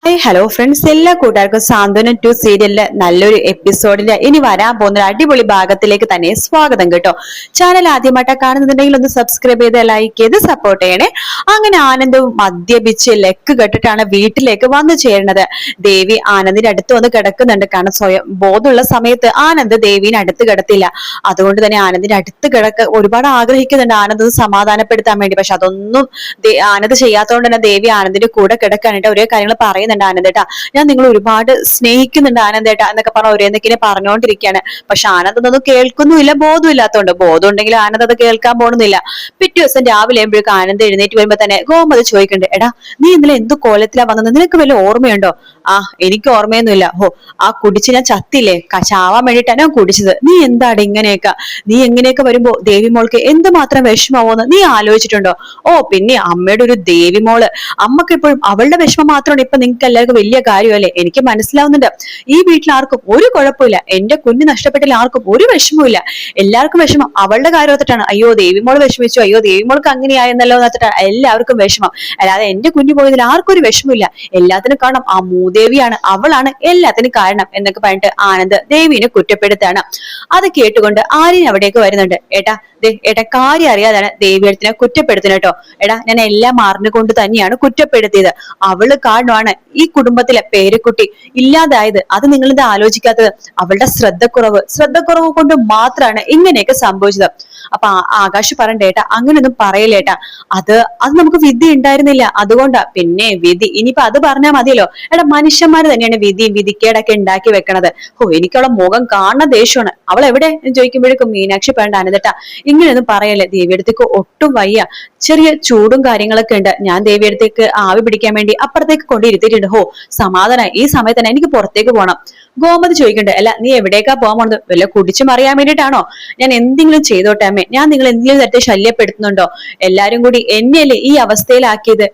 Hello friends, എല്ലാ കൂട്ടുകാർക്കും സാന്ത്വനം 2 സീരിയലിലെ നല്ലൊരു എപ്പിസോഡിന്റെ ഇനി വരാൻ പോകുന്ന ഒരു അടിപൊളി ഭാഗത്തിലേക്ക് തന്നെ സ്വാഗതം കേട്ടോ. ചാനൽ ആദ്യമായിട്ടാണ് കാണുന്നുണ്ടെങ്കിൽ ഒന്ന് സബ്സ്ക്രൈബ് ചെയ്ത് ലൈക്ക് ചെയ്ത് സപ്പോർട്ട് ചെയ്യണേ. അങ്ങനെ ആനന്ദവും മദ്യപിച്ച് ലെക്ക് കെട്ടിട്ടാണ് വീട്ടിലേക്ക് വന്നു ചേരുന്നത്. ദേവി ആനന്ദിന്റെ അടുത്ത് വന്ന് കിടക്കുന്നുണ്ട്. കാരണം സ്വയം ബോധമുള്ള സമയത്ത് ആനന്ദ് ദേവിനെ അടുത്ത് കിടത്തില്ല. അതുകൊണ്ട് തന്നെ ആനന്ദിന്റെ അടുത്ത് ഒരുപാട് ആഗ്രഹിക്കുന്നുണ്ട് ആനന്ദ് സമാധാനപ്പെടുത്താൻ വേണ്ടി. പക്ഷെ അതൊന്നും ആനന്ദ് ചെയ്യാത്തതുകൊണ്ട് തന്നെ ദേവി ആനന്ദിന്റെ കൂടെ കിടക്കാനായിട്ട് ഒരേ കാര്യങ്ങൾ പറയുന്നുണ്ട്. ആനന്ദേട്ടാ, ഞാൻ നിങ്ങൾ ഒരുപാട് സ്നേഹിക്കുന്നുണ്ട് ആനന്ദേട്ടാ എന്നൊക്കെ പറഞ്ഞ ഒരേന്നൊക്കെ പറഞ്ഞുകൊണ്ടിരിക്കുകയാണ്. പക്ഷെ ആനന്ദ് ഒന്നും കേൾക്കുന്നുമില്ല, ബോധമില്ലാത്തതുകൊണ്ട്. ബോധം ഉണ്ടെങ്കിൽ ആനന്ദ് അത് കേൾക്കാൻ പോകുന്നില്ല. പിറ്റേ ദിവസം രാവിലെ ആകുമ്പോഴേക്കും ആനന്ദ് എഴുന്നേറ്റ് വരുമ്പോ തന്നെ ഗോമതി ചോദിക്കുന്നുണ്ട്, എടാ നീ ഇന്നലെ എന്ത് കോലത്തിലാ വന്നത്, നിനക്ക് വല്ല ഓർമ്മയുണ്ടോ? എനിക്ക് ഓർമ്മയൊന്നുമില്ല. ആ കുടിച്ച് ഞാൻ ചത്തില്ലേ, ചാവാൻ വേണ്ടിയിട്ടാണ് ഞാൻ കുടിച്ചത്. നീ എന്താണ് ഇങ്ങനെയൊക്കെ, നീ എങ്ങനെയൊക്കെ വരുമ്പോ ദേവി മോൾക്ക് എന്തുമാത്രം വിഷമാവോന്ന് നീ ആലോചിച്ചിട്ടുണ്ടോ? പിന്നെ അമ്മയുടെ ഒരു ദേവി മോള്, അമ്മക്ക് എപ്പോഴും അവളുടെ വിഷമം മാത്രമാണ് ഇപ്പൊ നിങ്ങൾക്ക് എല്ലാവർക്കും വലിയ കാര്യമല്ലേ? എനിക്ക് മനസ്സിലാവുന്നുണ്ട്. ഈ വീട്ടിൽ ആർക്കും ഒരു കുഴപ്പമില്ല, എന്റെ കുഞ്ഞ് നഷ്ടപ്പെട്ടില്ല, ആർക്കും ഒരു വിഷമവും. എല്ലാവർക്കും വിഷമം അവളുടെ കാര്യം ഓർത്തിട്ടാണ്. അയ്യോ ദേവിമോള് വിഷമിച്ചു, അയ്യോ ദേവിമോൾക്ക് അങ്ങനെയായെന്നല്ലോ എന്നിട്ടാണ് എല്ലാവർക്കും വിഷമം. അല്ലാതെ എന്റെ കുഞ്ഞു പോയതിൽ ആർക്കും ഒരു വിഷമമില്ല. എല്ലാത്തിനും കാരണം ആ മൂദേവിയാണ്, അവളാണ് എല്ലാത്തിനും കാരണം എന്നൊക്കെ പറഞ്ഞിട്ട് ആനന്ദ് ദേവിനെ കുറ്റപ്പെടുത്താണ്. അത് കേട്ടുകൊണ്ട് ആര്യൻ അവിടേക്ക് വരുന്നുണ്ട്. ഏട്ടാ കാര്യം അറിയാതാണ് ദേവിയടുത്തിനെ കുറ്റപ്പെടുത്തുന്നത് കേട്ടോ. ഞാൻ എല്ലാം അറിഞ്ഞുകൊണ്ട് തന്നെയാണ് കുറ്റപ്പെടുത്തിയത്. അവള് കാരണമാണ് ഈ കുടുംബത്തിലെ പേരക്കുട്ടി ഇല്ലാതായത്. അത് നിങ്ങളിത് ആലോചിക്കാത്തത്. അവളുടെ ശ്രദ്ധക്കുറവ് കൊണ്ട് മാത്രമാണ് ഇങ്ങനെയൊക്കെ സംഭവിച്ചത്. അപ്പൊ ആകാശ് പറയണ്ടേട്ടാ, അങ്ങനെയൊന്നും പറയലേട്ടാ. അത് നമുക്ക് വിധി ഉണ്ടായിരുന്നില്ല, അതുകൊണ്ടാ. പിന്നെ വിധി ഇനിയിപ്പൊ അത് പറഞ്ഞാൽ മതിയല്ലോ. മനുഷ്യന്മാര് തന്നെയാണ് വിധിയും വിധിക്കേടൊക്കെ ഉണ്ടാക്കി വെക്കണത്. എനിക്കവളെ മുഖം കാണുന്ന ദേഷ്യമാണ്. അവൾ എവിടെ എന്ന് ചോദിക്കുമ്പോഴേക്കും മീനാക്ഷി പറയണ്ട, ആനന്ദേട്ടാ ഇങ്ങനെയൊന്നും പറയല്ലേ, ദേവിയടുത്തേക്ക് ഒട്ടും വയ്യ, ചെറിയ ചൂടും കാര്യങ്ങളൊക്കെ ഉണ്ട്. ഞാൻ ദേവിയടുത്തേക്ക് ആവി പിടിക്കാൻ വേണ്ടി അപ്പുറത്തേക്ക് കൊണ്ടിരുത്തിയിട്ടുണ്ട്. സമാധാനം, ഈ സമയത്ത് തന്നെ എനിക്ക് പുറത്തേക്ക് പോകണം. ഗോമതി ചോദിക്കണ്ടേ, അല്ല നീ എവിടേക്കാ പോകാൻ പോണത്? വല്ല കുടിച്ചു മറിയാൻ വേണ്ടിയിട്ടാണോ? ഞാൻ എന്തെങ്കിലും ചെയ്തോട്ടെ അമ്മേ, ഞാൻ നിങ്ങൾ എന്തെങ്കിലും തരത്തിൽ ശല്യപ്പെടുത്തുന്നുണ്ടോ? എല്ലാരും കൂടി എന്നെയല്ലേ ഈ അവസ്ഥയിലാക്കിയത്.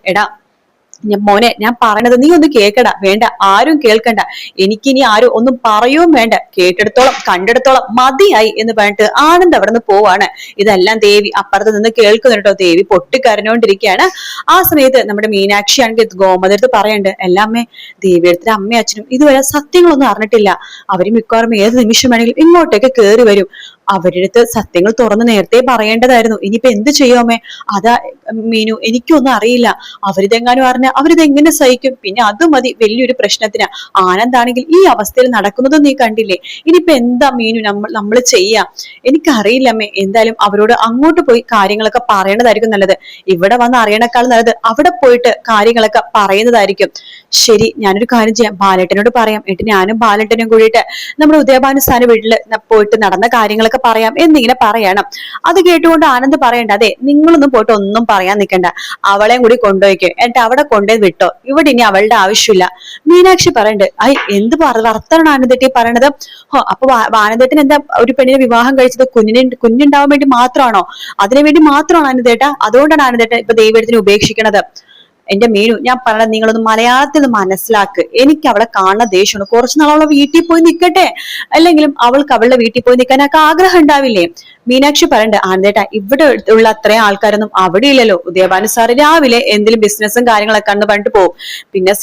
മോനെ, ഞാൻ പറയണത് നീ ഒന്ന് കേൾക്കടാ. വേണ്ട, ആരും കേൾക്കണ്ട. എനിക്കിനി ആരും ഒന്നും പറയുകയും വേണ്ട. കേട്ടെടുത്തോളം കണ്ടെടുത്തോളം മതിയായി എന്ന് പറഞ്ഞിട്ട് ആനന്ദ് അവിടെ നിന്ന് പോവാണ്. ഇതെല്ലാം ദേവി അപ്പുറത്ത് നിന്ന് കേൾക്കുന്നുണ്ടോ. ദേവി പൊട്ടിക്കരഞ്ഞോണ്ടിരിക്കുകയാണ്. ആ സമയത്ത് നമ്മുടെ മീനാക്ഷി ആണെങ്കിൽ ഗോമതിയടുത്ത് പറയണ്ട്, എല്ലാം അമ്മേ, ദേവിയടുത്തിന്റെ അമ്മയും അച്ഛനും ഇതുവരെ സത്യങ്ങളൊന്നും അറിഞ്ഞിട്ടില്ല. അവര് മിക്കവാറും ഏത് നിമിഷം വേണമെങ്കിലും ഇങ്ങോട്ടേക്ക് കയറി വരും. അവരുടെ അടുത്ത് സത്യങ്ങൾ തുറന്ന് നേരത്തെ പറയേണ്ടതായിരുന്നു. ഇനിയിപ്പോ എന്ത് ചെയ്യുമേ? അതാ മീനു, എനിക്കൊന്നും അറിയില്ല. അവരിതെങ്ങാനും അറിഞ്ഞ അവരിതെങ്ങനെ സഹിക്കും? പിന്നെ അത് മതി വലിയൊരു പ്രശ്നത്തിന്. ആനന്ദാണെങ്കിൽ ഈ അവസ്ഥയിൽ നടക്കുന്നതും നീ കണ്ടില്ലേ? ഇനിയിപ്പോ എന്താ മീനു നമ്മൾ ചെയ്യാം? എനിക്കറിയില്ല അമ്മേ. എന്തായാലും അവരോട് അങ്ങോട്ട് പോയി കാര്യങ്ങളൊക്കെ പറയേണ്ടതായിരിക്കും നല്ലത്. ഇവിടെ വന്ന് അറിയണേക്കാൾ നല്ലത് അവിടെ പോയിട്ട് കാര്യങ്ങളൊക്കെ പറയുന്നതായിരിക്കും. ശരി, ഞാനൊരു കാര്യം ചെയ്യാം, ബാലേട്ടനോട് പറയാം. ഞാനും ബാലേട്ടനും കൂടിയിട്ട് നമ്മുടെ ഉദയഭാനുസ്ഥാന വീട്ടില് പോയിട്ട് നടന്ന കാര്യങ്ങളൊക്കെ പറയാം എന്നിങ്ങനെ പറയണം. അത് കേട്ടുകൊണ്ട് ആനന്ദ് പറയണ്ട, അതെ നിങ്ങളൊന്നും പോയിട്ട് ഒന്നും പറയാൻ നിൽക്കണ്ട, അവളെയും കൂടി കൊണ്ടുപോയിക്കോ, എന്നിട്ട് അവിടെ കൊണ്ടുപോയി വിട്ടോ. ഇവിടെ ഇനി അവളുടെ ആവശ്യമില്ല. മീനാക്ഷി പറയണ്ട്, എന്ത് വർത്തനാണ് ആനന്ദേട്ടി പറയണത്? അപ്പൊ ആനന്ദേട്ടൻ എന്താ ഒരു പെണ്ണിനെ വിവാഹം കഴിച്ചത് കുഞ്ഞുണ്ടാവാൻ വേണ്ടി മാത്രമാണോ? അതിനു വേണ്ടി മാത്രമാണോ ആനന്ദേട്ട? അതുകൊണ്ടാണ് ആനന്ദേട്ടൻ ഇപ്പൊ ദൈവത്തിനെ ഉപേക്ഷിക്കണത്. എന്റെ മീനു, ഞാൻ പറഞ്ഞത് നിങ്ങളൊന്ന് മലയാളത്തിൽ മനസ്സിലാക്ക്. എനിക്ക് അവളെ കാണുന്ന ദേഷ്യമാണ്. കുറച്ചു നാൾ അവളെ വീട്ടിൽ പോയി നിൽക്കട്ടെ, അല്ലെങ്കിലും അവൾക്ക് അവളുടെ വീട്ടിൽ പോയി നിൽക്കാനൊക്കെ ആഗ്രഹം ഉണ്ടാവില്ലേ? മീനാക്ഷി പറയണ്ട, ആനന്ദേട്ടാ ഇവിടെ ഉള്ള അത്രയും ആൾക്കാരൊന്നും അവിടെ ഇല്ലല്ലോ. ഉദയഭാനു സാറ് രാവിലെ എന്തെങ്കിലും ബിസിനസ്സും കാര്യങ്ങളൊക്കെ കണ്ട് പറഞ്ഞിട്ട് പോകും. പിന്നെ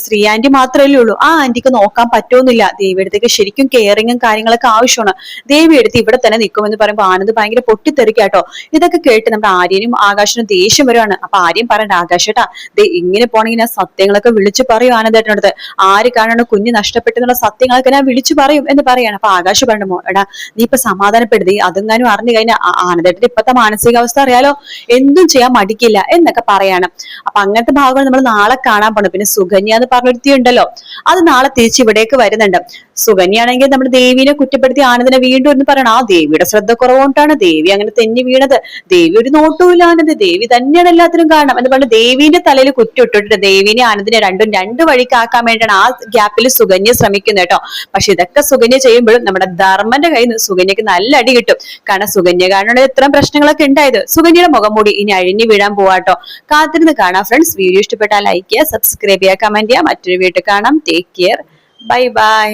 ശ്രീ ആന്റി മാത്രമല്ലേ ഉള്ളൂ. ആ ആന്റിക്ക് നോക്കാൻ പറ്റുമെന്നില്ല. ദേവിയടുത്തേക്ക് ശരിക്കും കെയറിങ്ങും കാര്യങ്ങളൊക്കെ ആവശ്യമാണ്. ദേവിയെടുത്ത് ഇവിടെ തന്നെ നിൽക്കുമെന്ന് പറയുമ്പോൾ ആനന്ദ് ഭയങ്കര പൊട്ടിത്തെറിക്കാട്ടോ. ഇതൊക്കെ കേട്ട് നമ്മുടെ ആര്യനും ആകാശനും ദേഷ്യം വരുവാണ്. അപ്പൊ ആര്യം പറയണ്ട, ആകാശേട്ടാ ഇങ്ങനെ പോണെങ്കിൽ ഞാൻ സത്യങ്ങളൊക്കെ വിളിച്ചു പറയും ആനന്ദേട്ടനടുത്ത്. ആര് കാണാണ് കുഞ്ഞ് നഷ്ടപ്പെട്ടെന്നുള്ള സത്യങ്ങളൊക്കെ ഞാൻ വിളിച്ചു പറയും എന്ന് പറയാണ്. അപ്പൊ ആകാശ് പറഞ്ഞു, നീ ഇപ്പൊ സമാധാനപ്പെടുത്തി, അതെങ്ങാനും അറിഞ്ഞു കഴിഞ്ഞാൽ ആനന്ദേട്ടന്റെ ഇപ്പത്തെ മാനസികാവസ്ഥ അറിയാലോ, എന്തും ചെയ്യാൻ മടിക്കില്ല എന്നൊക്കെ പറയാണ്. അപ്പൊ അങ്ങനത്തെ ഭാഗങ്ങൾ നമ്മൾ നാളെ കാണാൻ പോണം. പിന്നെ സുകന്യ എന്ന് പറഞ്ഞൊരുത്തി ഉണ്ടല്ലോ, അത് നാളെ തിരിച്ച് ഇവിടേക്ക് വരുന്നുണ്ട്. സുകന്യാണെങ്കിൽ നമ്മുടെ ദേവിനെ കുറ്റപ്പെടുത്തി ആനന്ദിനെ വീണ്ടും എന്ന് പറയണം, ആ ദേവിയുടെ ശ്രദ്ധ കുറവുകൊണ്ടാണ് ദേവി അങ്ങനെ തെന്നി വീണത്. ദേവി ഒരു നോട്ടവും ആനന്ദ്, ദേവി തന്നെയാണ് എല്ലാത്തിനും കാരണം എന്ന് പറഞ്ഞ് ദേവിന്റെ തലയിൽ കുറ്റം ഇട്ടിട്ട് ദേവിനെ ആനന്ദിനെ രണ്ടും രണ്ട് വഴിക്കാക്കാൻ വേണ്ടിയാണ് ആ ഗ്യാപ്പിൽ സുകന്യ ശ്രമിക്കുന്നത് കേട്ടോ. പക്ഷെ ഇതൊക്കെ സുകന്യ ചെയ്യുമ്പോഴും നമ്മുടെ ധർമ്മന്റെ കയ്യിൽ നിന്ന് സുകന്യക്ക് നല്ല അടി കിട്ടും. കാരണം സുകന്യ കാരണം ഇത്രയും പ്രശ്നങ്ങളൊക്കെ ഉണ്ടായത്. സുകന്യയുടെ മുഖം മൂടി ഇനി അഴിഞ്ഞു വീഴാൻ പോവാട്ടോ. കാത്തിരുന്ന് കാണാം ഫ്രണ്ട്സ്. വീഡിയോ ഇഷ്ടപ്പെട്ടാൽ ലൈക്ക് ചെയ്യുക, സബ്സ്ക്രൈബ് ചെയ്യുക, കമന്റ് ചെയ്യുക. മറ്റൊരു വീട്ടിൽ കാണാം. Take care, bye bye.